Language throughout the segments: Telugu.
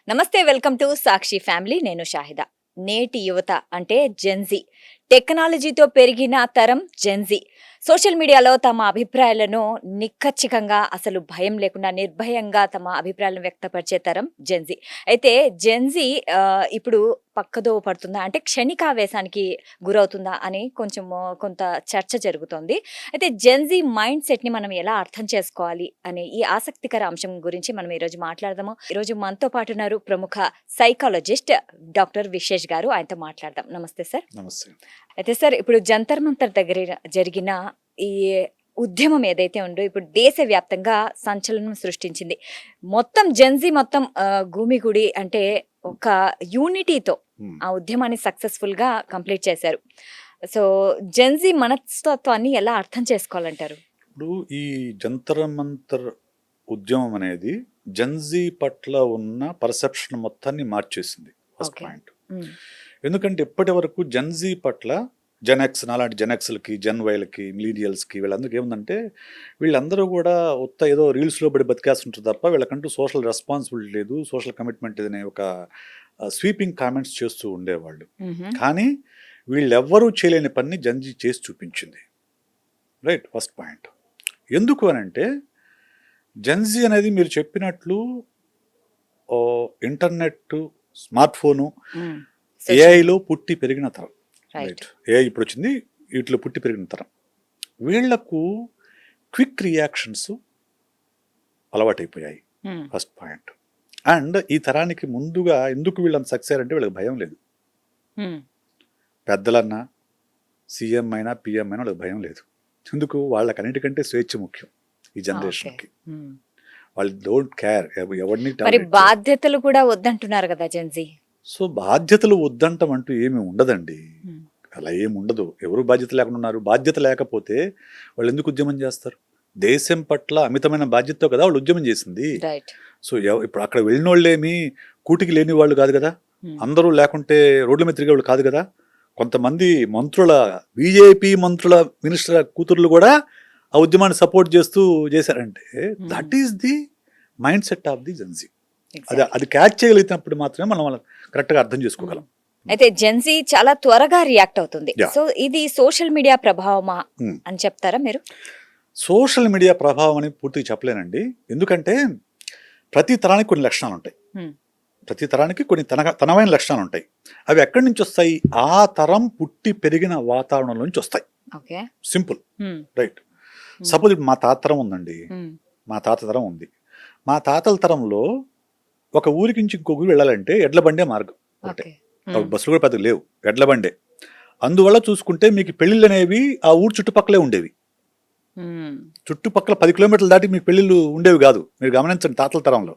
నమస్తే, వెల్కమ్ టు సాక్షి ఫ్యామిలీ. నేను షాహిదా. నేటి యువత అంటే జెన్జీ. టెక్నాలజీతో పెరిగిన తరం జెన్జీ. సోషల్ మీడియాలో తమ అభిప్రాయాలను నిక్కచ్చికంగా, అసలు భయం లేకుండా నిర్భయంగా తమ అభిప్రాయాలను వ్యక్తపరిచే తరం జెన్జీ. అయితే జెన్జీ ఇప్పుడు పక్కదోవ పడుతుందా, అంటే క్షణికావేశానికి గురవుతుందా అని కొంత చర్చ జరుగుతోంది. అయితే జెన్జీ మైండ్ సెట్ని మనం ఎలా అర్థం చేసుకోవాలి అనే ఈ ఆసక్తికర అంశం గురించి మనం ఈరోజు మాట్లాడదాము. ఈరోజు మనతో పాటు ఉన్నారు ప్రముఖ సైకాలజిస్ట్ డాక్టర్ విశేష్ గారు. ఆయనతో మాట్లాడదాం. నమస్తే సార్. నమస్తే. అయితే సార్, ఇప్పుడు జంతర్ మంతర్ దగ్గర జరిగిన ఈ ఉద్యమం ఏదైతే ఉందో ఇప్పుడు దేశవ్యాప్తంగా సంచలనం సృష్టించింది. మొత్తం జెన్జీ మొత్తం గుమిగుడి అంటే ఒక యూనిటీతో ఆ ఉద్యమాన్ని సక్సెస్ఫుల్ గా కంప్లీట్ చేశారు. సో జెన్జీ మనస్తత్వాన్ని ఎలా అర్థం చేసుకోవాలంటారు? ఇప్పుడు ఈ జంతర్ మంతర్ ఉద్యమం అనేది జెన్జీ పట్ల ఉన్న పర్సెప్షన్ మొత్తాన్ని మార్చేసింది. First point. ఎందుకంటే ఇప్పటి వరకు జెన్జీ పట్ల జెన్ఎక్స్, అలాంటి జెన్ఎక్స్లకి, జెన్వైలకి, మిలీనియల్స్కి వీళ్ళందరికీ ఏముందంటే వీళ్ళందరూ కూడా ఏదో రీల్స్లో పడి బతికేస్తుంటారు తప్ప వీళ్ళకంటూ సోషల్ రెస్పాన్సిబిలిటీ లేదు, సోషల్ కమిట్మెంట్ అనే ఒక స్వీపింగ్ కామెంట్స్ చేస్తూ ఉండేవాళ్ళు. కానీ వీళ్ళెవ్వరూ చేయలేని పని జెన్జీ చేసి చూపించింది. Right, first point. ఎందుకు అని అంటే జెన్జీ అనేది మీరు చెప్పినట్లు ఇంటర్నెట్, స్మార్ట్ ఫోను, ఏఐలో పుట్టి పెరిగిన తరం. రైట్, ఏఐ ఇప్పుడు వచ్చింది, వీటిలో పుట్టి పెరిగిన తరం. వీళ్లకు క్విక్ రియాక్షన్స్ అలవాటైపోయాయి. First point. అండ్ ఈ తరానికి ముందుగా ఎందుకు వీళ్ళని సక్సెస్ అయ్యారంటే వీళ్ళకి భయం లేదు. పెద్దలన్నా, సీఎం అయినా, పిఎం అయినా వాళ్ళకి భయం లేదు. ఎందుకు? వాళ్ళకి అన్నిటికంటే స్వేచ్ఛ ముఖ్యం ఈ జనరేషన్కి. వాళ్ళు డోంట్ కేర్ ఎవరిని. బాధ్యతలు కూడా వద్దంటున్నారు కదా జెన్జీ. సో బాధ్యతలు వద్దంటం అంటూ ఏమి ఉండదండి. అలా ఏమి ఉండదు. ఎవరు బాధ్యత లేకుండా ఉన్నారు? బాధ్యత లేకపోతే వాళ్ళు ఎందుకు ఉద్యమం చేస్తారు? దేశం పట్ల అమితమైన బాధ్యతతో కదా వాళ్ళు ఉద్యమం చేసింది. సో ఇప్పుడు అక్కడ వెళ్ళిన వాళ్ళేమి కూటికి లేని వాళ్ళు కాదు కదా, అందరూ లేకుంటే రోడ్ల మీద తిరిగే వాళ్ళు కాదు కదా. కొంతమంది మంత్రుల, బీజేపీ మంత్రుల, మినిస్టర్ కూతుర్లు కూడా ఆ ఉద్యమాన్ని సపోర్ట్ చేస్తూ చేశారంటే that is the mind set of the Gen Z. అది క్యాచ్ చేయగలిగినప్పుడు మాత్రమే మనం కరెక్ట్గా అర్థం చేసుకోగలం. అయితే జెన్జీ చాలా త్వరగా రియాక్ట్ అవుతుంది. సో ఇది సోషల్ మీడియా ప్రభావమా అని చెప్తారా మీరు? సోషల్ మీడియా ప్రభావం అని పూర్తిగా చెప్పలేనండి. ఎందుకంటే ప్రతి తరానికి కొన్ని లక్షణాలు ఉంటాయి. ప్రతి తరానికి కొన్ని తనమైన లక్షణాలు ఉంటాయి. అవి ఎక్కడి నుంచి వస్తాయి? ఆ తరం పుట్టి పెరిగిన వాతావరణం నుంచి వస్తాయి. సింపుల్. రైట్. సపోజ్ ఇప్పుడు మా తాత తరం ఉందండి, మా తాత తరం ఉంది. మా తాతల తరంలో ఒక ఊరికి నుంచి ఇంకో ఊరు వెళ్ళాలంటే ఎడ్ల బండే మార్గం. బస్సులు కూడా పెద్దగా లేవు, ఎడ్ల బండే. అందువల్ల చూసుకుంటే మీకు పెళ్లిళ్ళు అనేవి ఆ ఊరు చుట్టుపక్కలే ఉండేవి. చుట్టుపక్కల 10 కిలోమీటర్లు దాటి మీకు పెళ్లిళ్ళు ఉండేవి కాదు. మీరు గమనించండి, తాతల తరంలో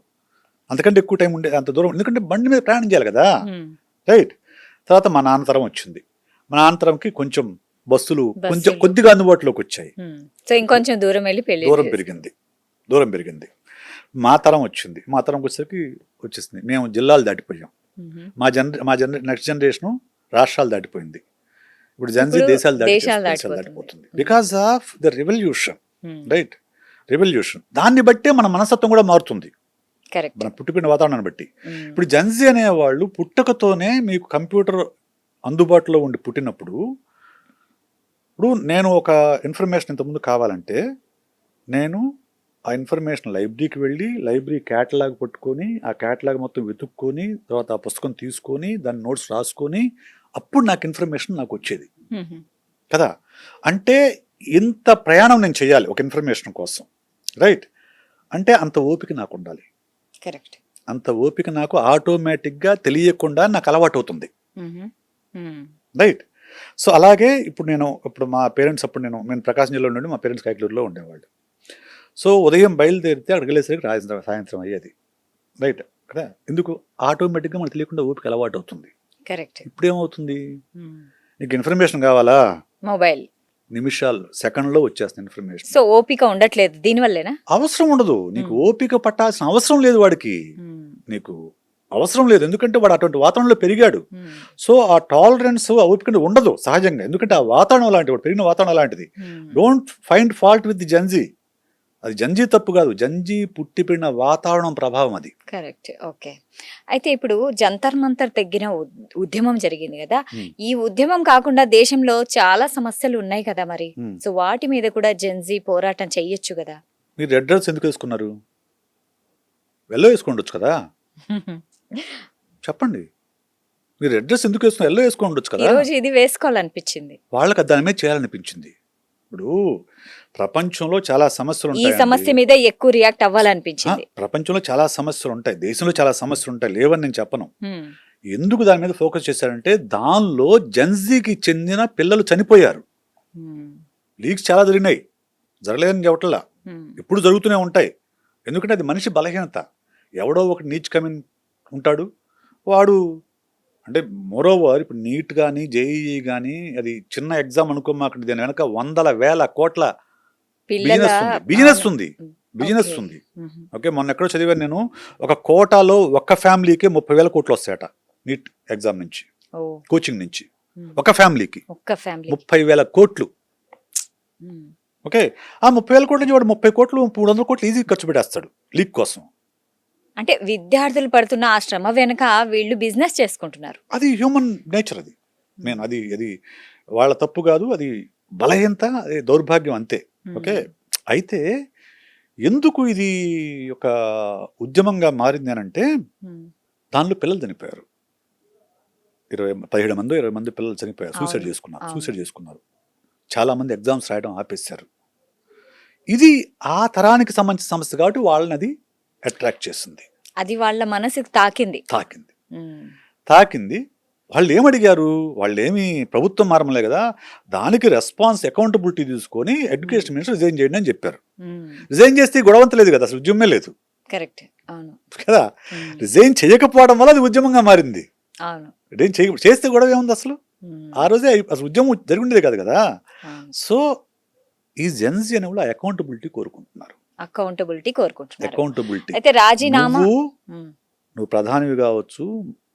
అంతకంటే ఎక్కువ టైం ఉండే, అంత దూరం. ఎందుకంటే బండి మీద ప్రయాణం చేయాలి కదా. రైట్. తర్వాత మా నాన్న తరం వచ్చింది. మా నాన్న తరంకి కొంచెం బస్సులు కొద్దిగా అందుబాటులోకి వచ్చాయి. ఇంకొంచెం దూరం దూరం పెరిగింది. మా తరం వచ్చింది. మా తరంకి వచ్చేసింది. మేము జిల్లాలు దాటిపోయాం. మా నెక్స్ట్ జనరేషన్ రాష్ట్రాలు దాటిపోయింది. ఇప్పుడు జెన్జీ దేశాలు దాటిపోతుంది. Because of the revolution. Right, revolution. దాన్ని బట్టే మన మనస్తత్వం కూడా మారుతుంది, మన పుట్టిపోయిన వాతావరణాన్ని బట్టి. ఇప్పుడు జెన్జీ అనేవాళ్ళు పుట్టకతోనే మీకు కంప్యూటర్ అందుబాటులో ఉండి పుట్టినప్పుడు, ఇప్పుడు నేను ఒక ఇన్ఫర్మేషన్ ఇంతకుముందు కావాలంటే నేను ఆ ఇన్ఫర్మేషన్ లైబ్రరీకి వెళ్ళి లైబ్రరీ క్యాటలాగ్ పట్టుకొని ఆ క్యాటలాగ్ మొత్తం వెతుక్కొని తర్వాత ఆ పుస్తకం తీసుకొని దాని నోట్స్ రాసుకొని అప్పుడు నాకు ఇన్ఫర్మేషన్ నాకు వచ్చేది కదా. అంటే ఇంత ప్రయాణం నేను చేయాలి ఒక ఇన్ఫర్మేషన్ కోసం. రైట్. అంటే అంత ఓపిక నాకు ఉండాలి. కరెక్ట్. అంత ఓపిక నాకు ఆటోమేటిక్గా తెలియకుండా నాకు అలవాటు అవుతుంది. రైట్. సో అలాగే ఇప్పుడు మా పేరెంట్స్ నేను ప్రకాశం జిల్లాలో ఉండి మా పేరెంట్స్ కైకలూరులో ఉండేవాళ్ళు. సో ఉదయం బయలుదేరితే అక్కడికి వెళ్ళేసరికి సాయంత్రం అయ్యేది. రైట్ కదా. ఎందుకు? ఆటోమేటిక్గా మనకు తెలియకుండా ఓపిక అలవాటు అవుతుంది. కరెక్ట్. ఇప్పుడు ఏమవుతుంది? నీకు ఇన్ఫర్మేషన్ కావాలా, మొబైల్ నిమిషాలు, సెకండ్లో వచ్చేస్తుంది ఇన్ఫర్మేషన్. సో ఓపిక ఉండట్లేదు దీనివల్లేనా? అవసరం ఉండదు. నీకు ఓపిక పట్టాల్సిన అవసరం లేదు వాడికి. నీకు అవసరం లేదు, ఎందుకంటే వాడు అటువంటి వాతావరణంలో పెరిగాడు. సో ఆ టాలరెన్స్, ఆ ఓపిక ఉండదు సహజంగా. ఎందుకంటే ఆ వాతావరణం అలాంటిది, వాడు పెరిగిన వాతావరణం అలాంటిది. Don't find fault with the Gen Z. అది జంజీ తప్పు కాదు, జంజీ పుట్టిపెడిన వాతావరణం ప్రభావం అది. కరెక్ట్. ఓకే. అయితే ఇప్పుడు జంతర్ మంతర్ తగ్గిన ఉద్యమం జరిగింది కదా! హ్మ్. ఈ ఉద్యమం కాకుండా దేశంలో చాలా సమస్యలు ఉన్నాయి కదా మరి. హ్మ్. సో వాటి మీద కూడా జెన్‌జీ పోరాటం చెయ్యొచ్చు కదా! మీరు రెడ్ డ్రెస్ ఎందుకు వేసుకున్నారు? ఎల్లో వేసుకోండొచ్చు కదా, చెప్పండి. మీరు రెడ్ డ్రెస్ ఎందుకు వేసుకున్నారు? ఎల్లో వేసుకోండొచ్చు కదా. ఈరోజు ఇది వేసుకోవాలనిపించింది. వాళ్ళకి దాని మీద చేయాలనిపించింది. ఇప్పుడు ప్రపంచంలో చాలా సమస్యలు ఈ ఉంటాయి. సమస్య మీద ఎక్కువ రియాక్ట్ అవ్వాలనిపించింది. ప్రపంచంలో చాలా సమస్యలు ఉంటాయి, దేశంలో చాలా సమస్యలు ఉంటాయి, లేవని నేను చెప్పను. హ్మ్. ఎందుకు దాని మీద ఫోకస్ చేశారంటే దానిలో జెన్జీకి చెందిన పిల్లలు చనిపోయారు. హ్మ్. లీక్స్ చాలా జరిగినాయి, జరగలేదని చెప్పట్లా, హ్మ్. ఎప్పుడు జరుగుతూనే ఉంటాయి. ఎందుకంటే అది మనిషి బలహీనత. ఎవడో ఒక నీచ్ కమిన్ ఉంటాడు, వాడు అంటే మోరోవర్ ఇప్పుడు నీట్ కానీ జేఈఈ కానీ అది చిన్న ఎగ్జామ్ అనుకోమాకండి, దాని వెనక వందల వేల కోట్ల పిల్లల బిజినెస్ ఉంది. అవును. Business okay. ఉంది. మ్మ్. ఓకే, మొన్న ఎక్కడో చదివాను నేను, ఒక కోటాలో ఒక్క ఫ్యామిలీకి 30,000 కోట్లు వస్తాయట నీట్ ఎగ్జామ్ నుంచి, ఓ. కోచింగ్ నుంచి. మ్మ్. ఒక ఫ్యామిలీకి ఒక్క ఫ్యామిలీ. 30,000 కోట్లు. మ్మ్. ఓకే, ఆ 30,000 కోట్ల నుంచి వాడు 30 కోట్లు 300 కోట్లు ఈజీ ఖర్చు పెట్టేస్తాడు లీక్ కోసం. అంటే విద్యార్థులు పడుతున్న ఆ శ్రమ వెనుక వీళ్ళు బిజినెస్ చేసుకుంటున్నారు. అది హ్యూమన్ నేచర్. అది నేను అది అది వాళ్ళ తప్పు కాదు, అది బలహీనత, అది దౌర్భాగ్యం అంతే. ఓకే, అయితే ఎందుకు ఇది ఒక ఉద్యమంగా మారింది అని అంటే మ్మ్. దానిలో పిల్లలు చనిపోయారు. 17 మంది 20 మంది పిల్లలు చనిపోయారు, సూసైడ్ అవును. చేసుకున్నారు. అవును. సూసైడ్ చేసుకున్నారు, చాలా మంది ఎగ్జామ్స్ రాయడం ఆపేశారు. ఇది ఆ తరానికి సంబంధించిన సమస్య కాబట్టి వాళ్ళని అది అట్రాక్ట్ చేసింది, అది వాళ్ళ మనసుకు తాకింది. తాకింది. మ్మ్. తాకింది. వాళ్ళు ఏమడిగారు? వాళ్ళు ఏమి ప్రభుత్వం మారమలే కదా, దానికి రెస్పాన్స్ అకౌంటబిలిటీ తీసుకొని ఎడ్యుకేషన్ మినిస్టర్ రిజైన్ చేయండి అని చెప్పారు. మ్మ్. రిజైన్ చేస్తే ఈ గొడవంత లేదు కదా, అసలు ఉద్యమమే లేదు కరెక్ట్. అవును. కదా. మ్మ్. రిజైన్ చేయకపోవడం వల్ల అది ఉద్యమంగా మారింది. అవును. రిజైన్ చేస్తే గొడవ ఏముంది అసలు? మ్మ్. ఆ రోజే అసలు ఉద్యమం జరిగిండేది కాదు కదా. అవును. సో ఈ జెన్జీ అనే వాళ్ళు అకౌంటబిలిటీ కోరుకుంటున్నారు. అకౌంటబిలిటీ కోరుకుంటున్నారు. అకౌంటబిలిటీ. అయితే రాజీనామా. నువ్వు నువ్వు ప్రధానివి కావచ్చు,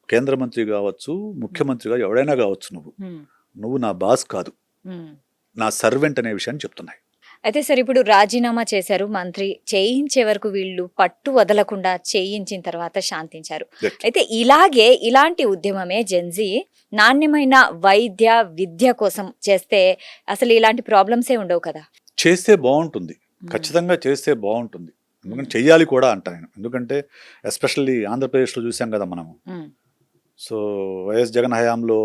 కేంద్ర మంత్రి కావచ్చు, ముఖ్యమంత్రి కావచ్చు, ఎవడైనా కావచ్చు, నువ్వు నా బాస్ కాదు, నా సర్వెంట్ అనే విషయాన్ని చెప్తున్నాయి. అయితే సరే, ఇప్పుడు రాజీనామా చేశారు మంత్రి, చేయించే వరకు వీళ్ళు పట్టు వదలకుండా చేయించిన తర్వాత శాంతించారు. Right. అయితే ఇలాంటి ఉద్యమమే జెన్జీ నాణ్యమైన వైద్య విద్య కోసం చేస్తే అసలు ఇలాంటి ప్రాబ్లమ్సే ఉండవు కదా. చేస్తే బాగుంటుంది, ఖచ్చితంగా చేస్తే బాగుంటుంది. ఎందుకంటే చెయ్యాలి కూడా అంట నేను. ఎందుకంటే ఎస్పెషల్లీ ఆంధ్రప్రదేశ్లో చూసాం కదా మనము. సో వైఎస్ జగన్ హయాంలో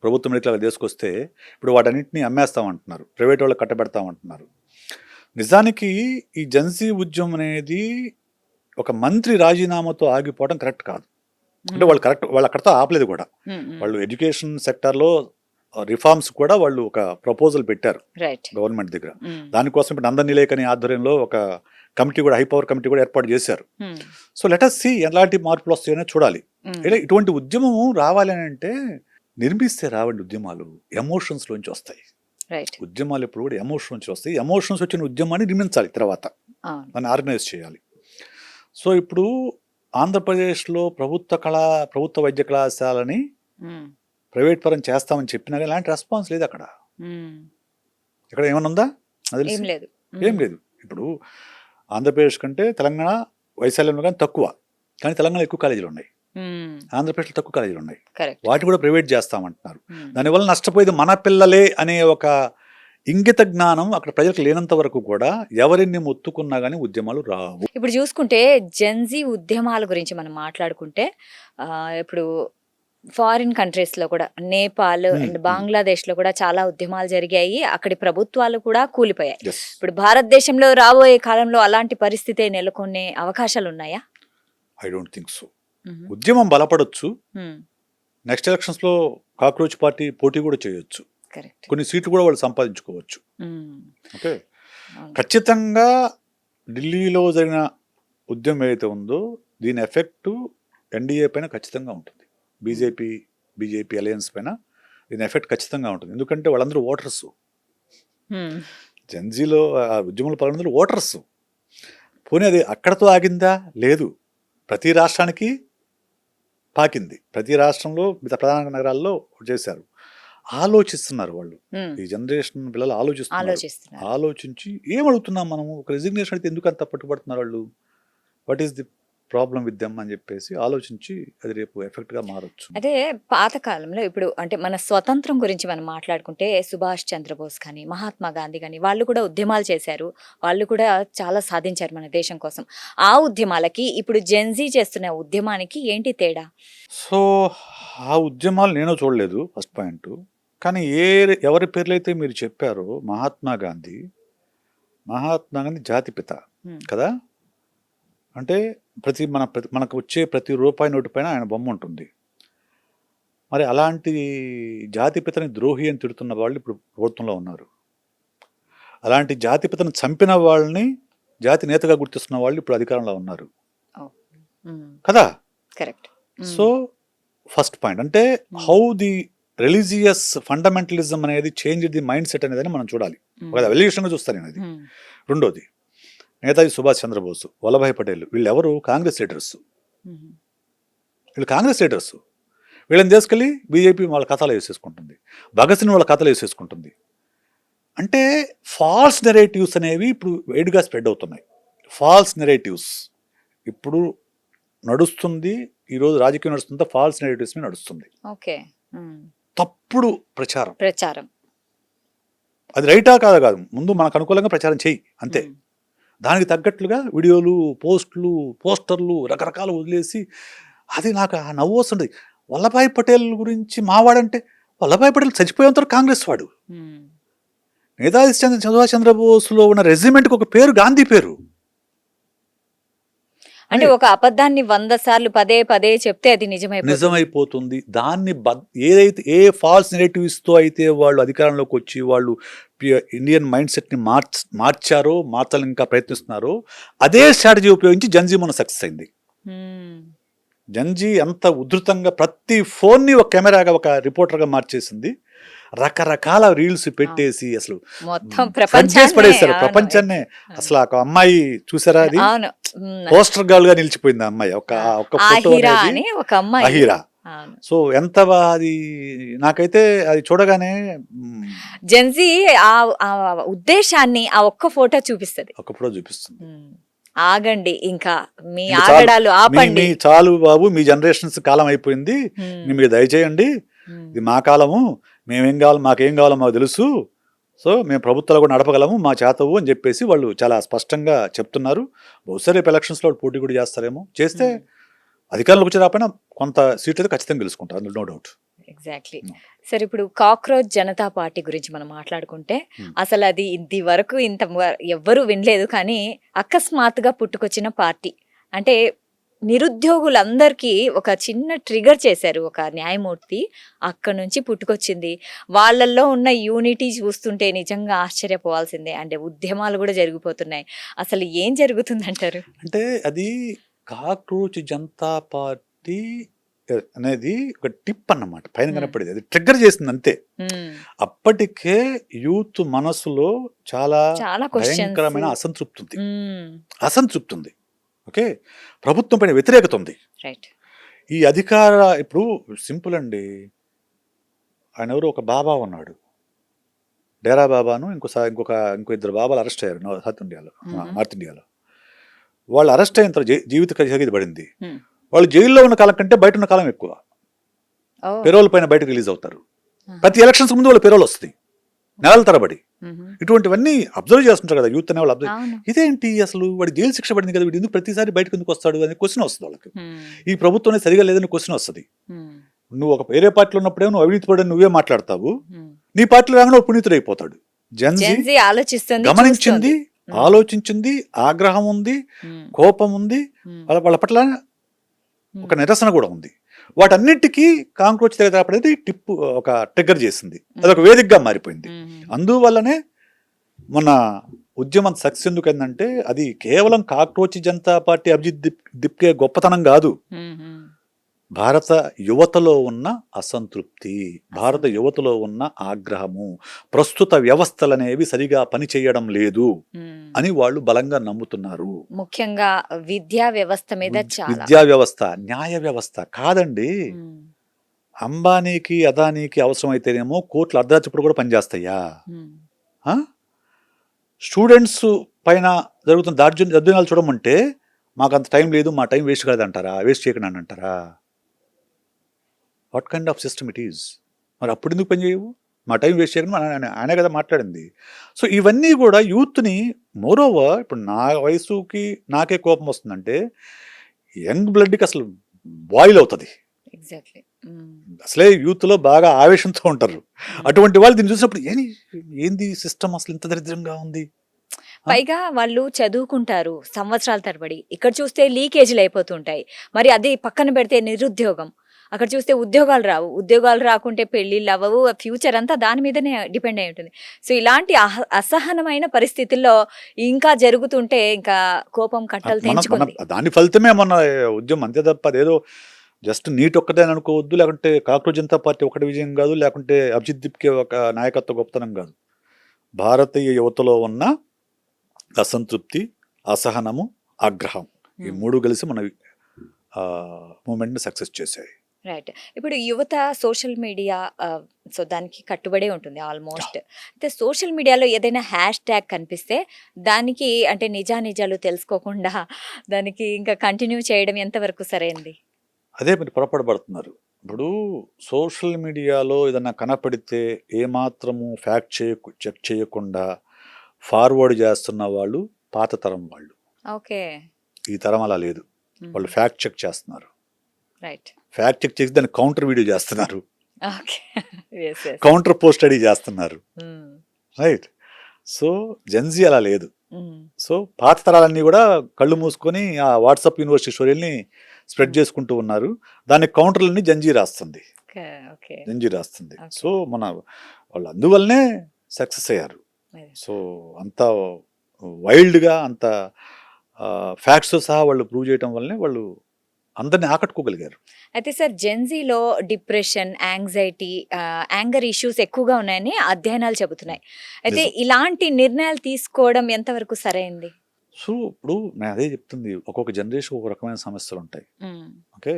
ప్రభుత్వ మెడికల్ తీసుకొస్తే ఇప్పుడు వాటన్నింటినీ అమ్మేస్తామంటున్నారు, ప్రైవేట్ వాళ్ళకి కట్టబెడతామంటున్నారు. నిజానికి ఈ జెన్జీ ఉద్యమం అనేది ఒక మంత్రి రాజీనామాతో ఆగిపోవడం కరెక్ట్ కాదు. అంటే వాళ్ళు వాళ్ళ అక్కడితో ఆపలేదు కూడా. వాళ్ళు ఎడ్యుకేషన్ సెక్టార్లో రిఫార్మ్స్ కూడా వాళ్ళు ఒక ప్రపోజల్ పెట్టారు రైట్ గవర్నమెంట్ దగ్గర. దానికోసం ఇప్పుడు నందనిలేకని ఆధ్వర్యంలో ఒక కమిటీ కూడా, హై పవర్ కమిటీ కూడా ఏర్పాటు చేశారు. సో లెట్ us see ఎలాంటి మార్పులు వస్తాయో చూడాలి. ఇటువంటి ఉద్యమం రావాలి అని అంటే నిర్మిస్తే రావండి ఉద్యమాలు, ఎమోషన్స్ లోంచి వస్తాయి. రైట్. ఉద్యమాలు ఎప్పుడు కూడా ఎమోషన్ నుంచి వస్తాయి. ఎమోషన్స్ వచ్చిన ఉద్యమాన్ని నిర్మించాలి, తర్వాత దాన్ని ఆర్గనైజ్ చేయాలి. సో ఇప్పుడు ఆంధ్రప్రదేశ్లో ప్రభుత్వ వైద్య కళాశాలని ప్రైవేట్ పరం చేస్తామని చెప్పినా కానీ ఎలాంటి రెస్పాన్స్ లేదు అక్కడ. ఇక్కడ ఏమైనా ఉందా? ఏం లేదు. ఏం లేదు. ఇప్పుడు ఆంధ్రప్రదేశ్ కంటే తెలంగాణ వైశాల్యంలో కానీ తక్కువ, కానీ తెలంగాణ ఎక్కువ కాలేజీలు ఉన్నాయి, ఆంధ్రప్రదేశ్లో తక్కువ కాలేజీలు ఉన్నాయి. వాటి కూడా ప్రైవేట్ చేస్తామంటున్నారు. దానివల్ల నష్టపోయేది మన పిల్లలే అనే ఒక ఇంగిత జ్ఞానం అక్కడ ప్రజలకు లేనంత వరకు కూడా ఎవరిని మొత్తుకున్నా కానీ ఉద్యమాలు రావు. ఇప్పుడు చూసుకుంటే జెన్జీ ఉద్యమాల గురించి మనం మాట్లాడుకుంటే ఇప్పుడు ఫారిన్ కంట్రీస్ లో కూడా, నేపాల్ అండ్ బంగ్లాదేశ్ లో కూడా చాలా ఉద్యమాలు జరిగాయి. అక్కడి ప్రభుత్వాలు కూడా కూలిపోయాయి. ఇప్పుడు భారతదేశంలో రాబోయే కాలంలో అలాంటి పరిస్థితి నెలకొనే అవకాశాలు ఉన్నాయా? I don't think so. ఉద్యమం బలపడొచ్చు, నెక్స్ట్ ఎలక్షన్స్ లో కాక్రోచ్ పార్టీ పోటీ కూడా చేయొచ్చు, కొన్ని సీట్లు కూడా వాళ్ళు సంపాదించుకోవచ్చు. ఓకే, ఖచ్చితంగా ఢిల్లీలో జరిగిన ఉద్యమం ఏదైతే ఉందో దీని ఎఫెక్ట్ ఎన్డీఏ పైన ఖచ్చితంగా ఉంటుంది, బీజేపీ అలయన్స్ పైన దీని ఎఫెక్ట్ ఖచ్చితంగా ఉంటుంది. ఎందుకంటే వాళ్ళందరూ ఓటర్స్, జెన్జీలో ఆ ఉద్యమంలో పాల్గొన్న ఓటర్స్. పోనీ అది అక్కడతో ఆగిందా? లేదు, ప్రతి రాష్ట్రానికి పాకింది. ప్రతి రాష్ట్రంలో ప్రధాన నగరాల్లో చేశారు. ఆలోచిస్తున్నారు వాళ్ళు. ఉమ్, ఈ జనరేషన్ పిల్లలు ఆలోచిస్తున్నారు. ఆలోచిస్తున్నారు. ఆలోచించి ఏం అడుగుతున్నాం మనము, ఒక రెసిగ్నేషన్ అయితే ఎందుకు అంత పట్టుబడుతున్నారు వాళ్ళు, what is the problem with them అని చెప్పేసి ఆలోచించి అది రేపు ఎఫెక్ట్గా మారచ్చు. అదే పాతకాలంలో ఇప్పుడు అంటే మన స్వతంత్రం గురించి మనం మాట్లాడుకుంటే సుభాష్ చంద్రబోస్ కానీ మహాత్మా గాంధీ కానీ వాళ్ళు కూడా ఉద్యమాలు చేశారు, వాళ్ళు కూడా చాలా సాధించారు మన దేశం కోసం. ఆ ఉద్యమాలకి ఇప్పుడు జెన్జీ చేస్తున్న ఉద్యమానికి ఏంటి తేడా? సో ఆ ఉద్యమాలు నేను చూడలేదు ఫస్ట్ పాయింట్. కానీ ఎవరి పేర్లైతే మీరు చెప్పారో, మహాత్మా గాంధీ జాతిపిత ఉమ్, కదా. అంటే మనకు వచ్చే ప్రతి రూపాయి నోటు పైన ఆయన బొమ్మ ఉంటుంది. మరి అలాంటి జాతిపితని ద్రోహి అని తిడుతున్న వాళ్ళు ఇప్పుడు ప్రభుత్వంలో ఉన్నారు. అలాంటి జాతిపితను చంపిన వాళ్ళని జాతి నేతగా గుర్తిస్తున్న వాళ్ళు ఇప్పుడు అధికారంలో ఉన్నారు ఉమ్, కదా. కరెక్ట్. సో ఫస్ట్ పాయింట్ అంటే హౌ ది రిలీజియస్ ఫండమెంటలిజం అనేది చేంజ్ ది మైండ్ సెట్ అనేది మనం చూడాలి. ఒక ఎవల్యూషన్గా చూస్తాను నేను అది. రెండోది, నేతాజీ సుభాష్ చంద్రబోస్, వల్లభాయ్ పటేల్, వీళ్ళెవరు కాంగ్రెస్ లీడర్స్. వీళ్ళని తీసుకెళ్ళి బీజేపీ వాళ్ళ ఖాతాలో వేసేసుకుంటుంది, భగత్ సింగ్ వాళ్ళ ఖాతాలో వేసేసుకుంటుంది. అంటే ఫాల్స్ నెరేటివ్స్ అనేవి ఇప్పుడు వేడిగా స్ప్రెడ్ అవుతున్నాయి. ఫాల్స్ నెరేటివ్స్ ఇప్పుడు నడుస్తుంది. ఈరోజు రాజకీయం నడుస్తుందా ఫాల్స్ నెరేటివ్స్ మీద నడుస్తుంది. ఓకే. తప్పుడు ప్రచారం. అది రైటా కాదు, ముందు మనకు అనుకూలంగా ప్రచారం చెయ్యి అంతే. దానికి తగ్గట్లుగా వీడియోలు, పోస్టర్లు రకరకాలు వదిలేసి, అది నాకు నవ్వు వస్తుంది. వల్లభాయ్ పటేల్ గురించి మావాడంటే, వల్లభాయ్ పటేల్ చచ్చిపోయేంత కాంగ్రెస్ వాడు. నేతాజీ సుభాష్ చంద్రబోస్లో ఉన్న రెజిమెంట్కి ఒక పేరు గాంధీ పేరు. అంటే ఒక అబద్ధాన్ని 100 సార్లు పదే పదే చెప్తే అది నిజమైపోతుంది. దాన్ని ఏదైతే ఏ ఫాల్స్ నెరేటివ్స్తో అయితే వాళ్ళు అధికారంలోకి వచ్చి వాళ్ళు ఇండియన్ మైండ్ సెట్ని మార్చారో, మార్చాలని ఇంకా ప్రయత్నిస్తున్నారో, అదే స్ట్రాటజీ ఉపయోగించి జన్జీ మొన్న సక్సెస్ అయింది. జన్జీ ఎంత ఉధృతంగా ప్రతి ఫోన్ని ఒక కెమెరాగా, ఒక రిపోర్టర్గా మార్చేసింది. రకరకాల రీల్స్ పెట్టేసి అసలు మొత్తం పడేశారు ప్రపంచాన్నే. అసలు ఒక అమ్మాయి చూసారా, అది పోస్టర్ గర్ల్ గా నిలిచిపోయింది ఆ అమ్మాయి. ఒక ఫోటో అహీరా. సో ఎంత అది నాకైతే అది చూడగానే జెన్జీ ఆ ఉద్దేశాన్ని ఆ ఒక్క ఫోటో చూపిస్తుంది. ఆగండి, ఇంకా మీ ఆగడాలు ఆపండి, చాలు బాబు, మీ జనరేషన్స్ కాలం అయిపోయింది, మీరు దయచేయండి, ఇది మా కాలము, మాకేం కావాలో మాకు తెలుసు, సో మేము ప్రభుత్వాలు కూడా నడపగలము, మా చేతవు అని చెప్పేసి వాళ్ళు చాలా స్పష్టంగా చెప్తున్నారు. బహుశా రేపు ఎలక్షన్స్లో పోటీ కూడా చేస్తారేమో, చేస్తే అధికారంలోకి వచ్చి రాకపోయినా కొంత సీట్ అయితే ఖచ్చితంగా గెలుచుకుంటారు, అందులో నో డౌట్. ఎగ్జాక్ట్లీ. సరే, ఇప్పుడు కాక్రోచ్ జనతా పార్టీ గురించి మనం మాట్లాడుకుంటే, అసలు అది ఇది వరకు ఎవ్వరూ వినలేదు, కానీ అకస్మాత్తుగా పుట్టుకొచ్చిన పార్టీ. అంటే నిరుద్యోగులందరికీ ఒక చిన్న ట్రిగర్ చేశారు ఒక న్యాయమూర్తి, అక్కడ నుంచి పుట్టుకొచ్చింది. వాళ్ళల్లో ఉన్న యూనిటీ చూస్తుంటే నిజంగా ఆశ్చర్యపోవాల్సిందే. అంటే ఉద్యమాలు కూడా జరిగిపోతున్నాయి. అసలు ఏం జరుగుతుందంటారు? అంటే అది కాక్రోచ్ జనతా పార్టీ అనేది ఒక టిప్ అన్నమాట, పైన కనపడేది, అది ట్రిగ్గర్ చేసింది అంతే. అప్పటికే యూత్ మనసులో చాలా భయంకరమైన అసంతృప్తి ఉంది. ఓకే, ప్రభుత్వం పైన వ్యతిరేకత ఉంది. ఈ అధికార ఇప్పుడు సింపుల్ అండి, ఆయన ఎవరు, ఒక బాబా ఉన్నాడు, డేరా బాబాను, ఇంకో ఇద్దరు బాబాలు అరెస్ట్ అయ్యారు నార్త్ ఇండియాలో. వాళ్ళు అరెస్ట్ అయిన తర్వాత జీవిత ఖైదు పడింది. వాళ్ళు జైల్లో ఉన్న కాలం కంటే బయట ఉన్న కాలం ఎక్కువ. పెరోల్ పైన బయటకు రిలీజ్ అవుతారు. ప్రతి ఎలక్షన్స్ ముందు వాళ్ళు పెరోల్ వస్తుంది, నెలల తరబడి. ఇటువంటివన్నీ అబ్జర్వ్ చేస్తుంటారు కదా యూత్ అనే వాళ్ళు. ఇదేంటి అసలు, వాడి జైలు శిక్ష పడింది కదా, వీడు ఎందుకు ప్రతిసారి బయటకు ఎందుకు వస్తాడు అనే క్వశ్చన్ వస్తుంది వాళ్ళకి. ఈ ప్రభుత్వం సరిగా లేదని క్వశ్చన్ వస్తుంది. నువ్వు ఒక వేరే పార్టీలో ఉన్నప్పుడే నువ్వు అవినీతి పడని నువ్వే మాట్లాడతావు, నీ పార్టీలో రాగానే పునీతుడు అయిపోతాడు. జెన్జీ గమనించింది, ఆలోచించింది, ఆగ్రహం ఉంది, కోపం ఉంది, వాళ్ళ పట్ల ఒక నిరసన కూడా ఉంది. వాటన్నిటికీ కాంక్రోచ్ తెగదాపడేది టిప్ ఒక ట్రిగ్గర్ చేసింది, అదొక వేదికగా మారిపోయింది. అందువల్లనే మన ఉద్యమం సక్సెస్ ఎందుకు అయిందంటే, అది కేవలం కాక్రోచ్ జనతా పార్టీ అభిజిత్ దిప్కే గొప్పతనం కాదు, భారత యువతలో ఉన్న అసంతృప్తి, భారత యువతలో ఉన్న ఆగ్రహము, ప్రస్తుత వ్యవస్థలనేవి సరిగా పనిచేయడం లేదు అని వాళ్ళు బలంగా నమ్ముతున్నారు. ముఖ్యంగా విద్యా వ్యవస్థ మీద. విద్యా వ్యవస్థ, న్యాయ వ్యవస్థ కాదండి, అంబానీకి అదానీకి అవసరం అయితేనేమో కోర్టులు అర్ధరాత్రి కూడా పనిచేస్తాయా? స్టూడెంట్స్ పైన జరుగుతున్న దర్జనాలు చూడమంటే మాకు అంత టైం లేదు, మా టైం వేస్ట్ కాదంటారా? వేస్ట్ చేయకండి అని అంటారా? What kind of system it is? మరి అప్పుడు ఎందుకు పని చేయవు? మా టైం వేస్ట్ చేయకుండా ఆయనే కదా మాట్లాడింది. సో ఇవన్నీ కూడా యూత్ని, మోరోవర్ ఇప్పుడు నా వయసుకి నాకే కోపం వస్తుందంటే యంగ్ బ్లడ్కి అసలు బాయిల్ అవుతుంది. ఎగ్జాక్ట్లీ. అసలే యూత్లో బాగా ఆవేశంతో ఉంటారు. అటువంటి వాళ్ళు దీన్ని చూసినప్పుడు ఏంది సిస్టమ్ అసలు ఇంత దరిద్రంగా ఉంది. పైగా వాళ్ళు చదువుకుంటారు సంవత్సరాల తరబడి, ఇక్కడ చూస్తే లీకేజీలు అయిపోతుంటాయి. మరి అది పక్కన పెడితే నిరుద్యోగం, అక్కడ చూస్తే ఉద్యోగాలు రావు, ఉద్యోగాలు రాకుంటే పెళ్ళిళ్ళు అవ్వవు, ఫ్యూచర్ అంతా దాని మీదనే డిపెండ్ అయి ఉంటుంది. సో ఇలాంటి అసహనమైన పరిస్థితుల్లో ఇంకా జరుగుతుంటే ఇంకా కోపం కట్టలు తెంచుకుంది. దాని ఫలితమే మన ఉద్యమం, అంతే తప్ప అదేదో జస్ట్ నీట్ ఒక్కటే అనుకోవద్దు, లేకుంటే కాక్రోచ్ జనతా పార్టీ ఒకటి విజయం కాదు, లేకుంటే అభిజిత్ దీప్కి ఒక నాయకత్వ గొప్పతనం కాదు. భారతీయ యువతలో ఉన్న అసంతృప్తి, అసహనము, ఆగ్రహం, ఈ మూడు కలిసి మన మూమెంట్ని సక్సెస్ చేశాయి. రైట్. ఇప్పుడు యువత సోషల్ మీడియా సో దానికి కట్టుబడే ఉంటుంది ఆల్మోస్ట్. అయితే సోషల్ మీడియాలో ఏదైనా హ్యాష్ ట్యాగ్ కనిపిస్తే దానికి అంటే నిజానిజాలు తెలుసుకోకుండా దానికి ఇంకా కంటిన్యూ చేయడం ఎంతవరకు సరైంది? అదే మీరు పొరపాటు పడుతున్నారు. ఇప్పుడు సోషల్ మీడియాలో ఏదన్నా కనపడితే ఏమాత్రము చెక్ చేయకుండా ఫార్వర్డ్ చేస్తున్న వాళ్ళు పాత తరం వాళ్ళు. ఓకే. ఈ తరం అలా లేదు. వాళ్ళు ఫ్యాక్ట్ చెక్ చేస్తున్నారు. రైట్. ఫ్యాక్ట్ చెక్ చేసి దాన్ని కౌంటర్ వీడియో చేస్తున్నారు, ఓకే. కౌంటర్ పోస్ట్ స్టడీ చేస్తున్నారు. రైట్. సో జెన్జీ అలా లేదు. సో పాత తరాలన్నీ కూడా కళ్ళు మూసుకొని ఆ వాట్సాప్ యూనివర్సిటీ స్టోరీని స్ప్రెడ్ చేసుకుంటూ ఉన్నారు. దాని కౌంటర్లన్నీ జెన్జీ రాస్తుంది. సో మన వాళ్ళు అందువల్లనే సక్సెస్ అయ్యారు. సో అంత వైల్డ్గా, అంత ఫ్యాక్ట్స్ సహా వాళ్ళు ప్రూవ్ చేయడం వల్లనే వాళ్ళు అందరిని ఆకట్టుకోగలిగారు. అయితే సార్ జెన్జీలో డిప్రెషన్, యాంగ్జైటీ, యాంగర్ ఇష్యూస్ ఎక్కువగా ఉన్నాయని అధ్యయనాలు చెబుతున్నాయి. అయితే ఇలాంటి నిర్ణయాలు తీసుకోవడం ఎంతవరకు సరైంది? సో ఇప్పుడు నేను అదే చెప్తుంది, ఒక్కొక్క జనరేషన్ ఒక రకమైన సమస్యలు ఉంటాయి. ఓకే,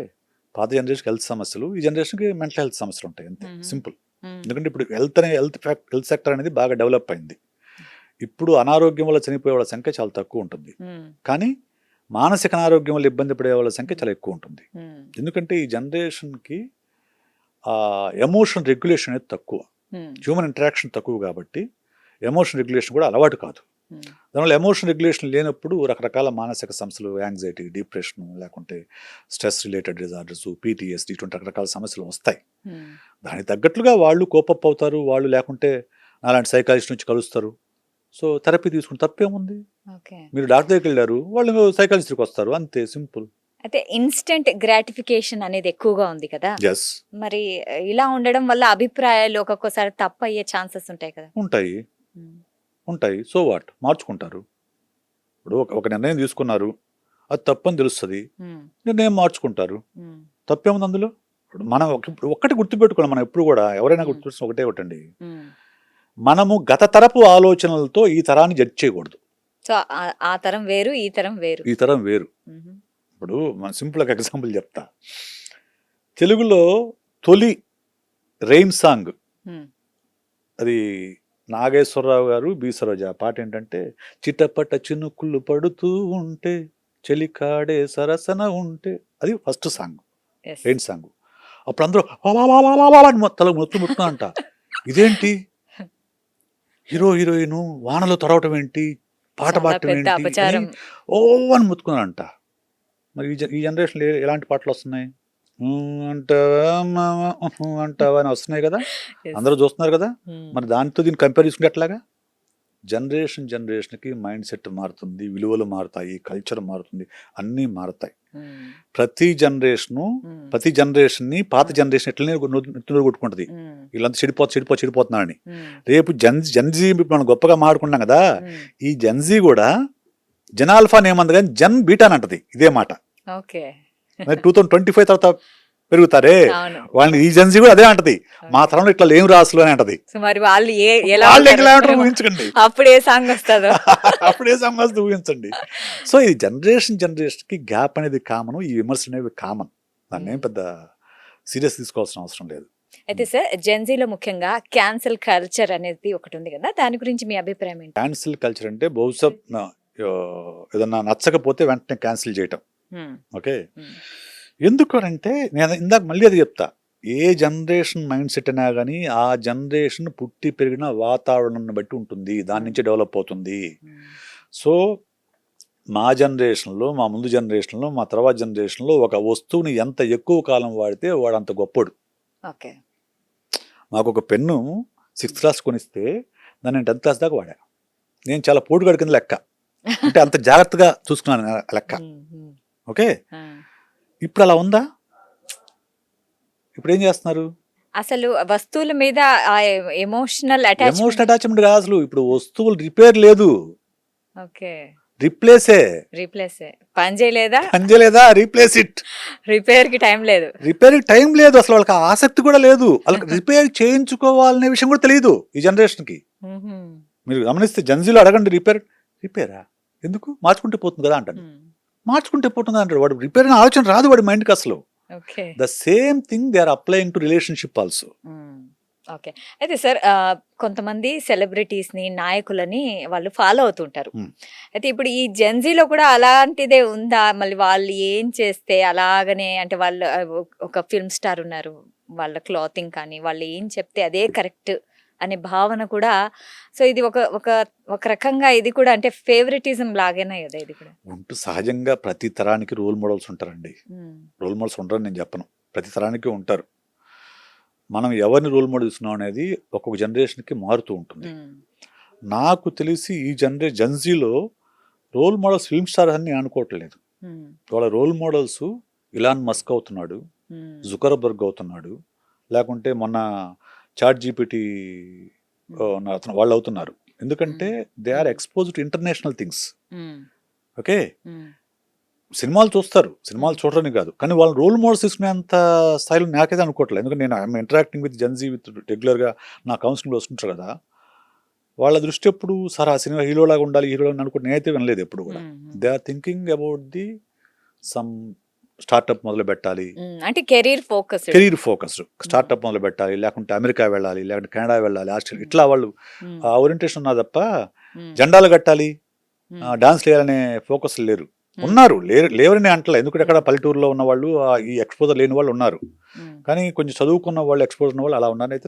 పాత జనరేషన్కి హెల్త్ సమస్యలు, ఈ జనరేషన్కి మెంటల్ హెల్త్ సమస్యలు ఉంటాయి, అంతే సింపుల్. ఎందుకంటే ఇప్పుడు హెల్త్ సెక్టర్ అనేది బాగా డెవలప్ అయింది. ఇప్పుడు అనారోగ్యం వల్ల చనిపోయే వాళ్ళ సంఖ్య చాలా తక్కువ ఉంటుంది, కానీ మానసిక అనారోగ్యం వల్ల ఇబ్బంది పడే వాళ్ళ సంఖ్య చాలా ఎక్కువ ఉంటుంది. ఎందుకంటే ఈ జనరేషన్కి ఎమోషన్ రెగ్యులేషన్ అనేది తక్కువ, హ్యూమన్ ఇంటరాక్షన్ తక్కువ, కాబట్టి ఎమోషన్ రెగ్యులేషన్ కూడా అలవాటు కాదు. దానివల్ల ఎమోషన్ రెగ్యులేషన్ లేనప్పుడు రకరకాల మానసిక సమస్యలు, యాంగ్జైటీ, డిప్రెషన్, లేకుంటే స్ట్రెస్ రిలేటెడ్ డిజార్డర్స్, PTSD, ఇటువంటి రకరకాల సమస్యలు వస్తాయి. దానికి తగ్గట్లుగా వాళ్ళు కోపప్ అవుతారు. వాళ్ళు లేకుంటే అలాంటి సైకాలజిస్ట్ నుంచి కలుస్తారు. సో థెరపీ తీసుకుని తప్పేముంది? మీరు డాక్టర్ దగ్గరికి వెళ్ళారు, వాళ్ళు సైకాలజిస్ట్కి వస్తారు, అంతే సింపుల్. అయితే ఇన్స్టెంట్ గ్రాటిఫికేషన్ అనేది ఎక్కువగా ఉంది కదా, మరి ఇలా ఉండడం వల్ల అభిప్రాయాలు ఒక్కొక్కసారి తప్పు అయ్యే ఛాన్సెస్ ఉంటాయి కదా? ఉంటాయి. సో వాట్, మార్చుకుంటారు. ఇప్పుడు ఒక నిర్ణయం తీసుకున్నారు, అది తప్పని తెలుస్తుంది, నిర్ణయం మార్చుకుంటారు, తప్పేముంది అందులో? ఇప్పుడు మనం ఒక్కటి గుర్తుపెట్టుకోవాలి, మనం ఎప్పుడు కూడా ఎవరైనా గుర్తుపెట్టుకుని ఒకటే ఒకటండి, మనము గత తరపు ఆలోచనలతో ఈ తరాన్ని జడ్జ్ చేయకూడదు. సో ఆ తరం వేరు, ఈ తరం వేరు. ఇప్పుడు మన సింపుల్ ఒక ఎగ్జాంపుల్ చెప్తా. తెలుగులో తొలి రెయిన్ సాంగ్, అది నాగేశ్వరరావు గారు, బి సరోజ. పాట ఏంటంటే, చిటపట చినుకులు పడుతూ ఉంటే చెలికాడే సరసన ఉంటే, అది ఫస్ట్ సాంగ్, రెయిన్ సాంగ్. అప్పుడు అందరూ తల మొత్తం అంట, ఇదేంటి హీరో హీరోయిన్ వానలో తొరవటం ఏంటి, పాట పాడటం ఏంటి, ఓ అని ముత్తుకున్నారంట. మరి ఈ జనరేషన్లో ఎలాంటి పాటలు వస్తున్నాయి? అంటావా అని వస్తున్నాయి కదా, అందరూ చూస్తున్నారు కదా. మరి దానితో దీన్ని కంపేర్ చేసుకుంటే ఎట్లాగా? జనరేషన్కి మైండ్ సెట్ మారుతుంది, విలువలు మారుతాయి, కల్చర్ మారుతుంది, అన్నీ మారుతాయి. ప్రతి జనరేషన్ని పాత జనరేషన్ ఎట్లనే కొట్టుకుంటుంది, వీళ్ళంతా చెడిపోతున్నారని. రేపు జన్జీ మనం గొప్పగా మాట్లాడుకున్నాం కదా, ఈ జన్జీ కూడా జనాల్ఫా ఏమంది కానీ జన్ బీటా అని అంటది, ఇదే మాట. 2025 తర్వాత పెరుగుతారే వాళ్ళని ఈ జన్జీ కూడా అదే అంటది, మా తరంలో ఇట్లా లేవు రాసులు అని అంటది. ఊహించండి అప్పుడే సాంగ్ వస్తుంది ఊహించండి. సో ఇది జనరేషన్కి గ్యాప్ అనేది కామన్, ఈ విమర్శలు అనేవి కామన్, దాన్ని ఏం పెద్ద సీరియస్ తీసుకోవాల్సిన అవసరం లేదు. అయితే సార్ జెన్జీలో ముఖ్యంగా క్యాన్సిల్ కల్చర్ అనేది ఒకటి ఉంది కదా, దాని గురించి మీ అభిప్రాయం ఏంటి? క్యాన్సిల్ కల్చర్ అంటే బహుశా ఏదన్నా నచ్చకపోతే వెంటనే క్యాన్సిల్ చేయటం. ఓకే, ఎందుకు అంటే నేను ఇందాక మళ్ళీ అది చెప్తా, ఏ జనరేషన్ మైండ్ సెట్ అయినా కానీ ఆ జనరేషన్ పుట్టి పెరిగిన వాతావరణాన్ని బట్టి ఉంటుంది, దాని నుంచి డెవలప్ అవుతుంది. సో మా జనరేషన్లో, మా ముందు జనరేషన్లో, మా తర్వాత జనరేషన్లో ఒక వస్తువుని ఎంత ఎక్కువ కాలం వాడితే వాడు అంత గొప్పడు. ఓకే, మాకు ఒక పెన్ను 6th క్లాస్ కొనిస్తే దాన్ని నేను 10th క్లాస్ దాకా వాడా. నేను చాలా పోటుగాడి కింద లెక్క, అంటే అంత జాగ్రత్తగా చూసుకున్నాను లెక్క. ఓకే, ఇప్పుడు అలా ఉందా? ఇప్పుడు ఏం చేస్తున్నారు? అసలు వస్తువుల మీద ఎమోషనల్ అటాచ్మెంట్ కాదు అసలు. ఇప్పుడు వస్తువులు రిపేర్ లేదు, ఓకే, రీప్లేసే. పని చేయలేదా, రీప్లేస్ ఇట్. రిపేర్ కి టైం లేదు, అసలు వాళ్ళకి ఆసక్తి కూడా లేదు. వాళ్ళకి రిపేర్ చేయించుకోవాలనే విషయం కూడా తెలియదు ఈ జనరేషన్ కి. మీరు గమనిస్తే జెన్జీలో అడగండి, రిపేరా ఎందుకు, మార్చుకుంటే పోతుంది కదా అంటారు. మార్చుకుంటే పోతుంది అంటాడు వాడు. రిపేర్ అనే ఆలోచన రాదు వాడి మైండ్కి అసలు. The same thing they are applying to relationship also. Okay, అయితే సార్ కొంతమంది సెలబ్రిటీస్ ని, నాయకులని వాళ్ళు ఫాలో అవుతుంటారు. అయితే ఇప్పుడు ఈ జెన్జీలో కూడా అలాంటిదే ఉందా? మళ్ళీ వాళ్ళు ఏం చేస్తే అలాగనే, అంటే వాళ్ళు ఒక ఫిల్మ్ స్టార్ ఉన్నారు, వాళ్ళ క్లాతింగ్ కానీ వాళ్ళు ఏం చెప్తే అదే కరెక్ట్ అనే భావన కూడా. సో ఇది ఒక రకంగా ఇది కూడా అంటే ఫేవరెటిజం లాగేనా కదా ఇది కూడా? ఉంటూ సహజంగా ప్రతి తరానికి రోల్ మోడల్స్ ఉంటారండి. రోల్ మోడల్స్ ఉంటారని నేను చెప్పను, ప్రతి తరానికి ఉంటారు. మనం ఎవరిని రోల్ మోడల్ ఇస్తున్నాం అనేది ఒక్కొక్క జనరేషన్కి మారుతూ ఉంటుంది. నాకు తెలిసి ఈ జెన్జీలో రోల్ మోడల్స్ ఫిల్మ్ స్టార్ అని నేను అనుకోవట్లేదు. వాళ్ళ రోల్ మోడల్స్ ఇలాన్ మస్క్ అవుతున్నాడు, జుకర్బర్గ్ అవుతున్నాడు, లేకుంటే మొన్న చాట్ జీపీటీ వాళ్ళు అవుతున్నారు. ఎందుకంటే they are expose to international things. Okay, సినిమాలు చూస్తారు, సినిమాలు చూడరని కాదు, కానీ వాళ్ళు రోల్ మోడల్స్ తీసుకునేంత స్థాయిలో నాకైతే అనుకోవట్లేదు. ఎందుకంటే నేను I'm interacting with Gen Z with రెగ్యులర్గా నా కౌన్సిలింగ్లో వస్తుంటారు కదా, వాళ్ళ దృష్టి ఎప్పుడు సార్ ఆ సినిమా హీరోలాగా ఉండాలి, హీరోలాగా అనుకుంటే నేనైతే వినలేదు ఎప్పుడు కూడా. They are thinking about the some startup మొదలు పెట్టాలి, అంటే కెరీర్ ఫోకస్డ్ స్టార్ట్అప్ మొదలు పెట్టాలి, లేకుంటే అమెరికా వెళ్ళాలి, లేకుంటే కెనడా వెళ్ళాలి, ఆస్ట్రేలియా, ఇట్లా వాళ్ళు ఆ ఓరియంటేషన్ ఉన్నా తప్ప జెండాలు కట్టాలి, డాన్స్ చేయాలనే ఫోకస్ లేరు. ఉన్నారు, లేవరని అంటలే, ఎందుకంటే అక్కడ పల్లెటూరులో ఉన్న వాళ్ళు, ఈ ఎక్స్పోజర్ లేని వాళ్ళు ఉన్నారు. కానీ కొంచెం చదువుకున్న వాళ్ళు, ఎక్స్పోజర్ ఉన్న వాళ్ళు అలా ఉన్నారని అయితే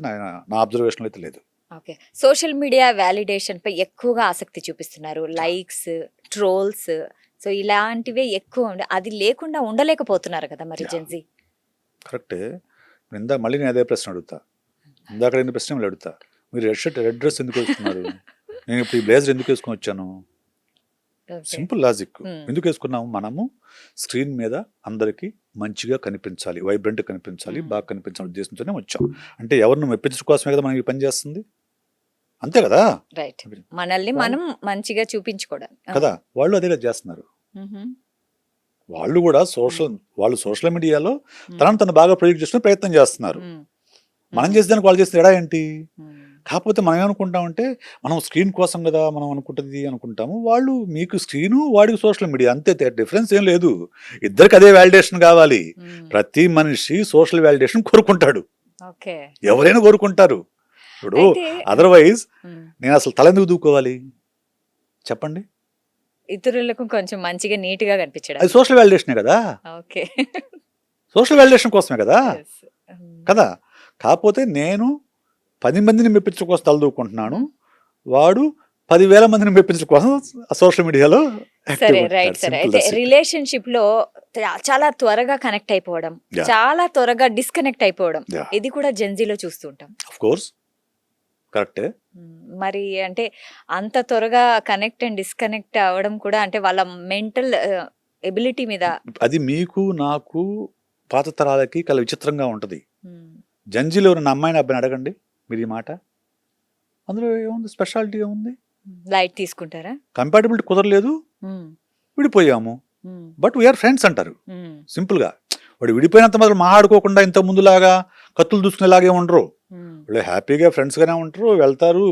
నా అబ్జర్వేషన్ అయితే లేదు. ఓకే, సోషల్ మీడియా వాలిడేషన్ పై ఎక్కువగా ఆసక్తి చూపిస్తున్నారు, లైక్స్, ట్రోల్స్, సో ఇలాంటివే ఎక్కువ అది లేకుండా ఉండలేకపోతున్నారు కదా మరి జెన్జీ. కరెక్టే. మళ్ళీ నేను అదే ప్రశ్న అడుగుతా, ఇందాక 2 ప్రశ్నలు అడుగుతా. మీరు రెడ్ డ్రెస్ ఎందుకు వేసుకున్నారు, నేను ఇప్పుడు ఈ బ్లేజర్ ఎందుకు వేసుకొని వచ్చాను? Simple logic. ఎందుకు వేసుకున్నాము? మనము స్క్రీన్ మీద అందరికీ మంచిగా కనిపించాలి, వైబ్రెంట్ కనిపించాలి, బాగా కనిపించాలి ఉద్దేశంతోనే వచ్చాం. అంటే ఎవరిని మెప్పించడం కోసమే కదా మనం ఈ పని చేస్తుంది, అంతే కదా? రైట్, మనల్ని మనం మంచిగా చూపించుకోవడం కదా. వాళ్ళు అదే కదా చేస్తున్నారు. వాళ్ళు కూడా సోషల్ మీడియాలో తను బాగా ప్రొజెక్ట్ చేసుకునే ప్రయత్నం చేస్తున్నారు. మనం చేసేదానికి వాళ్ళు చేస్తే ఎడా ఏంటి? కాకపోతే మనం ఏమనుకుంటామంటే మనం స్క్రీన్ కోసం కదా మనం అనుకుంటుంది అనుకుంటాము. వాళ్ళు మీకు స్క్రీను, వాడికి సోషల్ మీడియా, అంతే, డిఫరెన్స్ ఏం లేదు. ఇద్దరికి అదే వ్యాలిడేషన్ కావాలి. ప్రతి మనిషి సోషల్ వ్యాలిడేషన్ కోరుకుంటాడు, ఎవరైనా కోరుకుంటారు. ఇప్పుడు అదర్వైజ్ నేను అసలు తలెందుకు దూకోవాలి చెప్పండి? ఇతరులకు కొంచెం మంచిగా నీట్ గా కనిపించడం, అది సోషల్ వ్యాలిడేషనే కదా. ఓకే, సోషల్ వ్యాలిడేషన్ కోసమే కదా కదా. కాకపోతే నేను 10 మందిని మెప్పించడం కోసం తలదూకుంటున్నాను, వాడు 10,000 మందిని మెప్పించడం కోసం సోషల్ మీడియాలో. సరే, రైట్. సరే, అయితే రిలేషన్షిప్ లో చాలా త్వరగా కనెక్ట్ అయిపోవడం, చాలా త్వరగా డిస్కనెక్ట్ అయిపోవడం, ఇది కూడా జెన్జీలో చూస్తుంటాం. ఆఫ్ కోర్స్, కరెక్టే. మరి అంటే అంత త్వరగా కనెక్ట్ అండ్ డిస్కనెక్ట్ అవ్వడం కూడా అంటే వాళ్ళ మెంటల్ ఎబిలిటీ మీద, అది మీకు నాకు పాత తరాలకి కల విచిత్రంగా ఉంటది. జెన్జీలో ఉన్న అమ్మాయిని అబ్బాయిని అడగండి మీరు ఈ మాట, అందులో ఏముంది, స్పెషాలిటీ ఏముంది? లైట్ తీసుకుంటారా? కంపాటబిలిటీ కుదరలేదు, విడిపోయాము, బట్ వీఆర్ ఫ్రెండ్స్ అంటారు సింపుల్ గా. వాడు విడిపోయినంత మాత్రం మాట్లాడుకోకుండా ఇంత ముందులాగా కత్తులు దూసుకునేలాగే ఉండరు. వాళ్ళు హ్యాపీగా ఫ్రెండ్స్ గానే ఉంటారు, వెళ్తారు,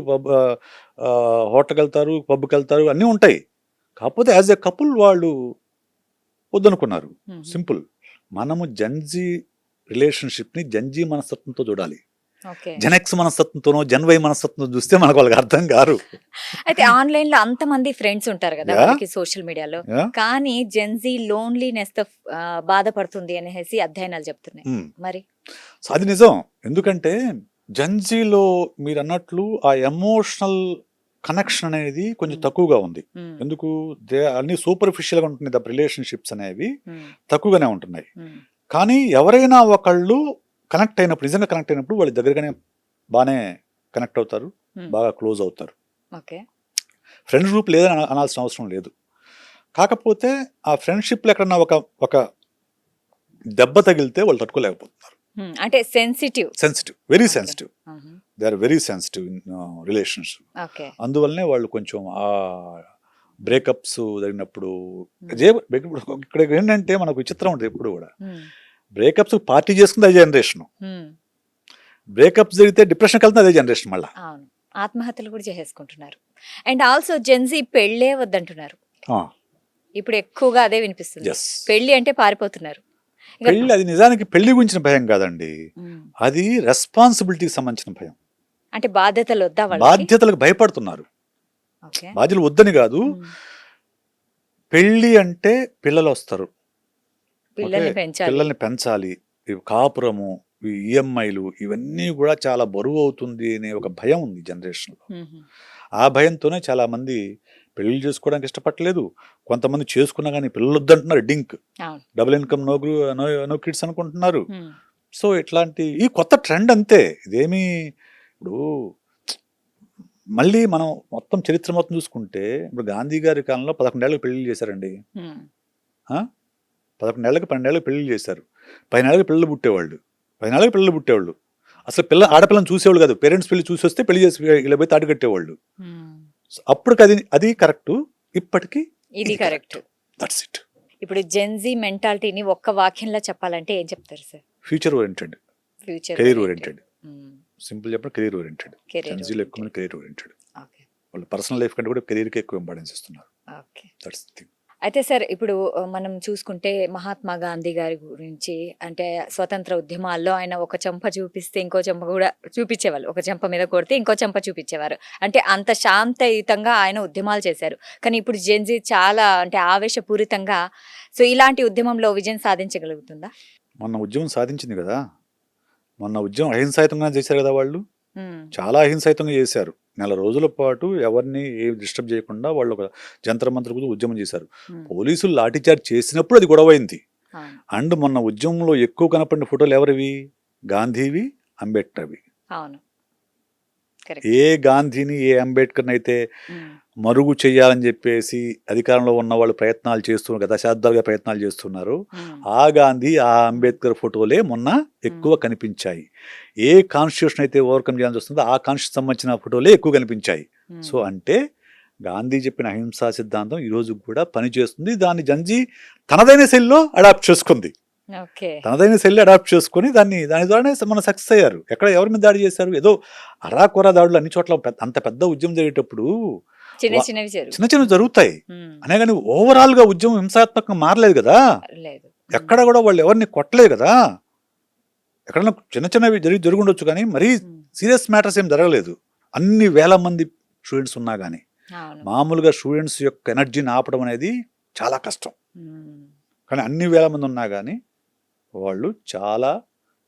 హోటల్కి వెళ్తారు, పబ్కి వెళ్తారు, అన్నీ ఉంటాయి. కాకపోతే యాజ్ ఎ కపుల్ వాళ్ళు వద్దనుకున్నారు, సింపుల్. మనము జెన్జీ రిలేషన్షిప్ని జంజీ మనస్తత్వంతో చూడాలి. ఓకే. జెనెక్స్ మనస్తత్వంతోనో జెన్వై మనస్తత్వంతో చూస్తే మనకు వాళ్ళకి అర్థం కారు. అయితే ఆన్లైన్ లో అంతమంది ఫ్రెండ్స్ ఉంటారు కదా Yeah. వాళ్ళకి సోషల్ మీడియాలో, Yeah. కానీ జెన్జీ లోన్లీనెస్ తో బాధపడుతుంది అనేసి అధ్యయనాలు చెప్తున్నాయి. Hmm. మరి సో అది నిజం. ఎందుకంటే జంజీలో మీరు అన్నట్లు ఆ ఎమోషనల్ కనెక్షన్ అనేది కొంచెం తక్కువగా ఉంది. ఉమ్, ఎందుకు అన్ని సూపర్ఫిషియల్గా ఉంటున్నాయి. తప్ప రిలేషన్షిప్స్ అనేవి ఉమ్, తక్కువగానే ఉంటున్నాయి. ఉమ్, కానీ ఎవరైనా ఒకళ్ళు కనెక్ట్ అయినప్పుడు, నిజంగా కనెక్ట్ అయినప్పుడు వాళ్ళ దగ్గరగానే బాగానే కనెక్ట్ అవుతారు, ఉమ్, బాగా క్లోజ్ అవుతారు. ఓకే. ఫ్రెండ్ గ్రూప్ లేదని అనాల్సిన అవసరం లేదు. కాకపోతే ఆ ఫ్రెండ్షిప్లో ఎక్కడన్నా ఒక దెబ్బ తగిలితే వాళ్ళు తట్టుకోలేకపోతున్నారు. ఉమ్, అంటే sensitive. Sensitive, very Okay. Sensitive. They are very sensitive in relationship. Okay. అందువల్లనే వాళ్ళు కొంచెం ఆ బ్రేకప్స్ జరిగినప్పుడు ఇక్కడ ఏంటంటే మనకు విచిత్రం ఉంటుంది ఎప్పుడు కూడా. ఉమ్, బ్రేకప్స్ పార్టీ చేసుకుంది అదే జనరేషన్, ఉమ్, బ్రేకప్స్ జరిగితే డిప్రెషన్కి వెళ్తుంది అదే జనరేషన్ మళ్ళీ. అవును, ఆత్మహత్యలు కూడా చేసేసుకుంటున్నారు. అండ్ ఆల్సో జెన్జీ పెళ్ళే వద్దంటున్నారు. ఇప్పుడు ఎక్కువగా అదే వినిపిస్తుంది. ఎస్, పెళ్లి అంటే పారిపోతున్నారు. ఇక- పెళ్ళి అది నిజానికి పెళ్లి గురించిన భయం కాదండి, ఉమ్, అది రెస్పాన్సిబిలిటీకి సంబంధించిన భయం. అంటే బాధ్యతలు వద్దా వాళ్ళకి? బాధ్యతలకు భయపడుతున్నారు. ఓకే. బాధ్యతలు వద్దని కాదు, ఉమ్, పెళ్ళి అంటే పిల్లలు వస్తారు, పిల్లల్ని ఓకే? పెంచాలి. పిల్లల్ని పెంచాలి, ఇవి కాపురము, ఈ ఈఎంఐలు ఇవన్నీ కూడా చాలా బరువు అవుతుంది అనే ఒక భయం ఉంది జనరేషన్లో. ఉమ్, ఆ భయంతోనే చాలా మంది పెళ్లి చేసుకోవడానికి ఇష్టపడలేదు. కొంతమంది చేసుకున్నా కానీ పిల్లలు వద్దంటున్నారు, డింక్, అవును. డబుల్ ఇన్కమ్, నో కిడ్స్ అనుకుంటున్నారు. ఉమ్, సో ఇట్లాంటి ఈ కొత్త ట్రెండ్ అంతే. ఇదేమి ఇప్పుడు మళ్ళీ మనం మొత్తం చరిత్ర మొత్తం చూసుకుంటే, ఇప్పుడు గాంధీ గారి కాలంలో 11 ఏళ్ళకి పెళ్లి చేశారండి. ఉమ్, 11 ఏళ్ళకి 12 ఏళ్ళకి పెళ్లి చేశారు. 10 ఏళ్ళకి పిల్లలు పుట్టేవాళ్ళు, 10 ఏళ్ళకి పిల్లలు పుట్టేవాళ్ళు. అసలు ఆడపిల్లని చూసేవాళ్ళు కాదు, పేరెంట్స్ పెళ్లి చూసి వస్తే పెళ్లి చేసి ఇలా పోయి తాడు కట్టేవాళ్ళు. ఉమ్. అప్పటికి అది కరెక్ట్, ఇప్పటికి ఇది కరెక్ట్. That's it. ఇప్పుడు జెన్జీ మెంటాలిటీని ఒక్క వాక్యంలో చెప్పాలంటే ఏం చెప్తారు sir? Future oriented, future career oriented. Simple చెప్పండి, కెరీర్ ఓరియంటెడ్. జెన్జీలో ఎక్కువ మంది కెరీర్ ఓరియంటెడ్. ఓకే. వాళ్ళు పర్సనల్ లైఫ్ కంటే కూడా కెరీర్కి ఎక్కువ ఇంపార్టెన్స్ ఇస్తున్నారు. ఓకే. That's thing. అయితే సార్ ఇప్పుడు మనం చూసుకుంటే మహాత్మా గాంధీ గారి గురించి, అంటే స్వతంత్ర ఉద్యమాల్లో ఆయన ఒక చెంప చూపిస్తే ఇంకో చెంప కూడా చూపించేవాళ్ళు, ఒక చెంప మీద కొడితే ఇంకో చెంప చూపించేవారు. అంటే అంత శాంతయుతంగా ఆయన ఉద్యమాలు చేశారు. కానీ ఇప్పుడు జెన్జీ చాలా అంటే ఆవేశపూరితంగా, సో ఇలాంటి ఉద్యమంలో విజయం సాధించగలుగుతుందా? మొన్న ఉద్యమం సాధించింది కదా, మొన్న ఉద్యమం అహింసాయుతంగా చేశారు కదా వాళ్ళు, ఉమ్, చాలా అహింసాయుతంగా చేశారు. 4 రోజుల పాటు ఎవరిని ఏ డిస్టర్బ్ చేయకుండా వాళ్ళు ఒక జంతర్ మంతర్ గురించి ఉద్యమం చేశారు. ఉమ్, పోలీసులు లాఠీచార్జ్ చేసినప్పుడు అది గొడవైంది. అవును, అండ్ మొన్న ఉద్యమంలో ఎక్కువ కనపడిన ఫోటోలు ఎవరివి? గాంధీవి, అంబేద్కర్వి. అవును, కరెక్ట్. ఏ గాంధీని, ఏ అంబేద్కర్ని అయితే ఉమ్, మరుగు చేయాలని చెప్పేసి అధికారంలో ఉన్న వాళ్ళు ప్రయత్నాలు చేస్తున్నారు కదా, దశాబ్దాలుగా ప్రయత్నాలు చేస్తున్నారు, ఉమ్, ఆ గాంధీ, ఆ అంబేద్కర్ ఫోటోలే మొన్న ఎక్కువ కనిపించాయి. ఏ కాన్స్టిట్యూషన్ అయితే ఓవర్కమ్ చేయాల్సి వస్తుందో ఆ కాన్స్టిట్యూషన్ సంబంధించిన ఫోటోలే ఎక్కువ కనిపించాయి. ఉమ్, సో అంటే గాంధీ చెప్పిన అహింసా సిద్ధాంతం ఈ రోజు కూడా పనిచేస్తుంది. దాన్ని జంజీ తనదైన శైలిలో అడాప్ట్ చేసుకుంది. ఓకే. తనదైన శైలి అడాప్ట్ చేసుకుని దాని ద్వారానే మన సక్సెస్ అయ్యారు. ఎక్కడ ఎవరి మీద దాడి చేశారు? ఏదో అరాకొరా దాడులు అన్ని చోట్ల అంత పెద్ద ఉద్యమం జరిగేటప్పుడు చిన్న చిన్నవి జరుగు చిన్న చిన్నవి జరుగుతాయి. ఉమ్, అనే కానీ ఓవరాల్ గా ఉద్యమం హింసాత్మకంగా మారలేదు కదా. లేదు. ఎక్కడ కూడా వాళ్ళు ఎవరిని కొట్టలేదు కదా. ఎక్కడన్నా చిన్న చిన్నవి జరుగుండొచ్చు కానీ మరీ ఉమ్, సీరియస్ మ్యాటర్స్ ఏం జరగలేదు. అన్ని వేల మంది స్టూడెంట్స్ ఉన్నా కానీ అవును. మామూలుగా స్టూడెంట్స్ యొక్క ఎనర్జీని ఆపడం అనేది చాలా కష్టం. ఉమ్, కానీ అన్ని వేల మంది ఉన్నా కానీ వాళ్ళు చాలా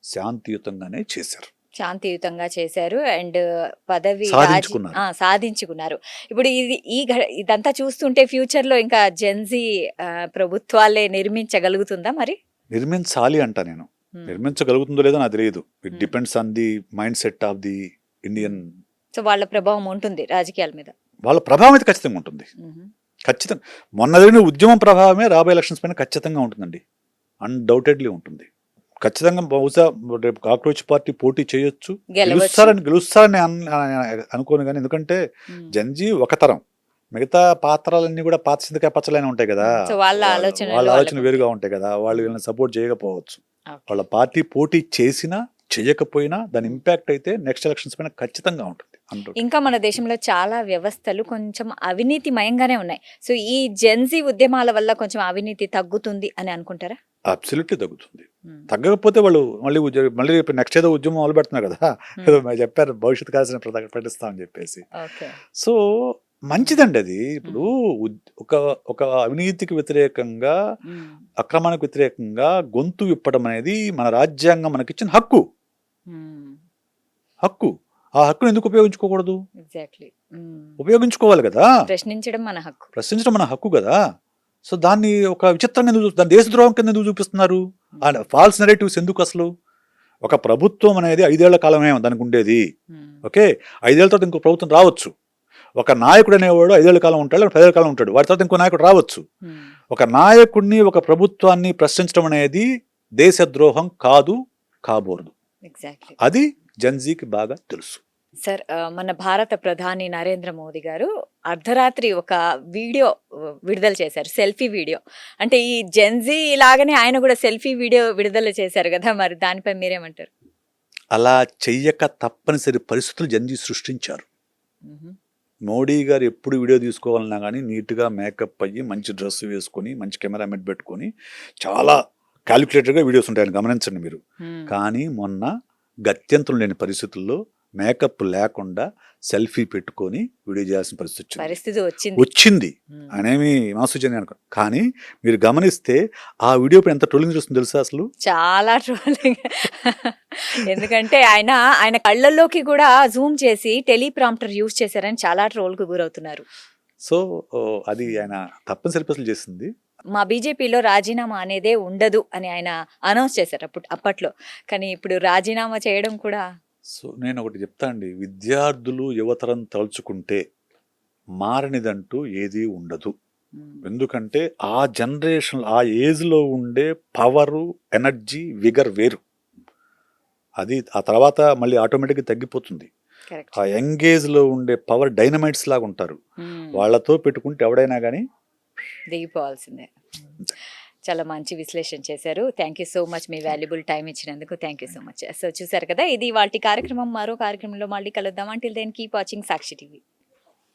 శాంతియుతంగానే చేశారు, శాంతియుతంగా చేశారు. అండ్ పదవి సాధించుకున్నారు. సాధించుకున్నారు. ఇప్పుడు ఇదంతా చూస్తుంటే ఫ్యూచర్ లో ఇంకా జెన్జీ ప్రభుత్వాలే నిర్మించగలుగుతుందా మరి? నిర్మించాలి అంట నేను. నిర్మించగలుగుతుందో లేదో నాకు తెలియదు. It depends on the mind set of the Indian. So వాళ్ళ ప్రభావం ఉంటుంది రాజకీయాల మీద. వాళ్ళ ప్రభావం అయితే ఖచ్చితంగా ఉంటుంది. ఖచ్చితంగా మొన్న జరిగిన ఉద్యమం ప్రభావమే రాబోయే ఎలక్షన్స్ పైన ఖచ్చితంగా ఉంటుందండి. అన్డౌటెడ్లీ ఉంటుంది. ఖచ్చితంగా బహుశా రేపు కాక్రోచ్ పార్టీ పోటీ చేయొచ్చు, గెలుస్తారని అనుకోను కానీ, ఎందుకంటే జంజీ ఒక తరం, మిగతా పాత్రలన్నీ కూడా పాత చింతకాయ పచ్చలైన ఉంటాయి కదా. వాళ్ళ ఆలోచన వేరుగా ఉంటాయి కదా. వాళ్ళు వీళ్ళని సపోర్ట్ చేయకపోవచ్చు. వాళ్ళ పార్టీ పోటీ చేసినా చేయకపోయినా దాని ఇంపాక్ట్ అయితే నెక్స్ట్ ఎలక్షన్స్ పైన ఖచ్చితంగా ఉంటుంది. ఇంకా మన దేశంలో చాలా వ్యవస్థలు కొంచెం అవినీతిమయంగానే ఉన్నాయి. సో ఈ జెన్జీ ఉద్యమాల వల్ల కొంచెం అవినీతి తగ్గుతుంది అని అనుకుంటారా? అబ్సల్యూట్లీ తగ్గుతుంది. తగ్గకపోతే వాళ్ళు మళ్ళీ నెక్స్ట్ ఏదో ఉద్యమం మొదలు పెడుతున్నారు కదా, ఏదో చెప్పారు భవిష్యత్తు కాల్సిన ప్రకటిస్తామని చెప్పేసి. ఓకే. సో మంచిదండి అది. ఇప్పుడు ఒక అవినీతికి వ్యతిరేకంగా, అక్రమానికి వ్యతిరేకంగా గొంతు విప్పడం అనేది మన రాజ్యాంగం మనకిచ్చిన హక్కు. ఆ హక్కును ఎందుకు ఉపయోగించుకోకూడదు? ఎగ్జాక్ట్లీ. ఉపయోగించుకోవాలి కదా. ప్రశ్నించడం మన హక్కు కదా. సో దాన్ని ఒక విచిత్రంగా దాని దేశద్రోహం కింద ఎందుకు చూపిస్తున్నారు? ఫాల్స్ నెరేటివ్స్ ఎందుకు అసలు? ఒక ప్రభుత్వం అనేది 5 ఏళ్ల కాలమే దానికి ఉండేది. ఓకే, 5 ఏళ్ల తర్వాత ఇంకో ప్రభుత్వం రావచ్చు. ఒక నాయకుడు అనేవాడు 5 ఏళ్ల కాలం ఉంటాడు, 10 ఏళ్ల కాలం ఉంటాడు. వాటి తర్వాత ఇంకో నాయకుడు రావచ్చు. ఒక నాయకుడిని, ఒక ప్రభుత్వాన్ని ప్రశ్నించడం అనేది దేశద్రోహం కాదు, కాబోదు. అది జెన్జీకి బాగా తెలుసు. సార్, మన భారత ప్రధాని నరేంద్ర మోదీ గారు అర్ధరాత్రి ఒక వీడియో విడుదల చేశారు, సెల్ఫీ వీడియో. అంటే ఈ జెన్జీ లాగానే ఆయన కూడా సెల్ఫీ వీడియో విడుదల చేశారు కదా, మరి దానిపై మీరేమంటారు? అలా చెయ్యక తప్పనిసరి పరిస్థితులు జెన్జీ సృష్టించారు. మోడీ గారు ఎప్పుడు వీడియో తీసుకోవాలన్నా కానీ నీట్గా మేకప్ అయ్యి, మంచి డ్రెస్ వేసుకొని, మంచి కెమెరామెన్ పెట్టుకొని, చాలా క్యాలిక్యులేటెడ్గా వీడియోస్ ఉంటాయని గమనించండి మీరు. కానీ మొన్న గత్యంతరం లేని పరిస్థితుల్లో మేకప్ లేకుండా సెల్ఫీ పెట్టుకొని వీడియో చేయాల్సిన పరిస్థితి వచ్చింది. అనేమి మాసుజని అనుకో. కానీ మీరు గమనిస్తే ఆ వీడియో పై ఎంత ట్రోలింగ్ చూస్తుంది తెలుసా? అసలు చాలా ట్రోలింగ్. ఎందుకంటే ఆయన కళ్ళల్లోకి కూడా జూమ్ చేసి టెలిప్రాంప్టర్ యూజ్ చేశారని చాలా ట్రోల్ కు గురవుతున్నారు. సో అది ఆయన తప్పనిసరి పరిస్థితులు చేసింది. మా బీజేపీలో రాజీనామా అనేదే ఉండదు అని ఆయన అనౌన్స్ చేశారు అప్పట్లో. కానీ ఇప్పుడు రాజీనామా చేయడం కూడా. సో నేను ఒకటి చెప్తా అండి, విద్యార్థులు యువతరం తలుచుకుంటే మారనిదంటూ ఏదీ ఉండదు. ఎందుకంటే ఆ జనరేషన్, ఆ ఏజ్లో ఉండే పవరు, ఎనర్జీ, విగర్ వేరు. అది ఆ తర్వాత మళ్ళీ ఆటోమేటిక్గా తగ్గిపోతుంది. ఆ యంగ్ ఏజ్లో ఉండే పవర్ డైనమైట్స్ లాగా ఉంటారు. వాళ్ళతో పెట్టుకుంటే ఎవడైనా కానీ దిగిపోవాల్సిందే. చాలా మంచి విశ్లేషణ చేశారు. థ్యాంక్ యూ సో మచ్, మీ వాల్యుబుల్ టైం ఇచ్చినందుకు. Thank you so much. So చూసారు కదా, ఇది వాటి కార్యక్రమం. మరో కార్యక్రమంలో మళ్ళీ కలుద్దాం. Until then keep watching Sakshi TV.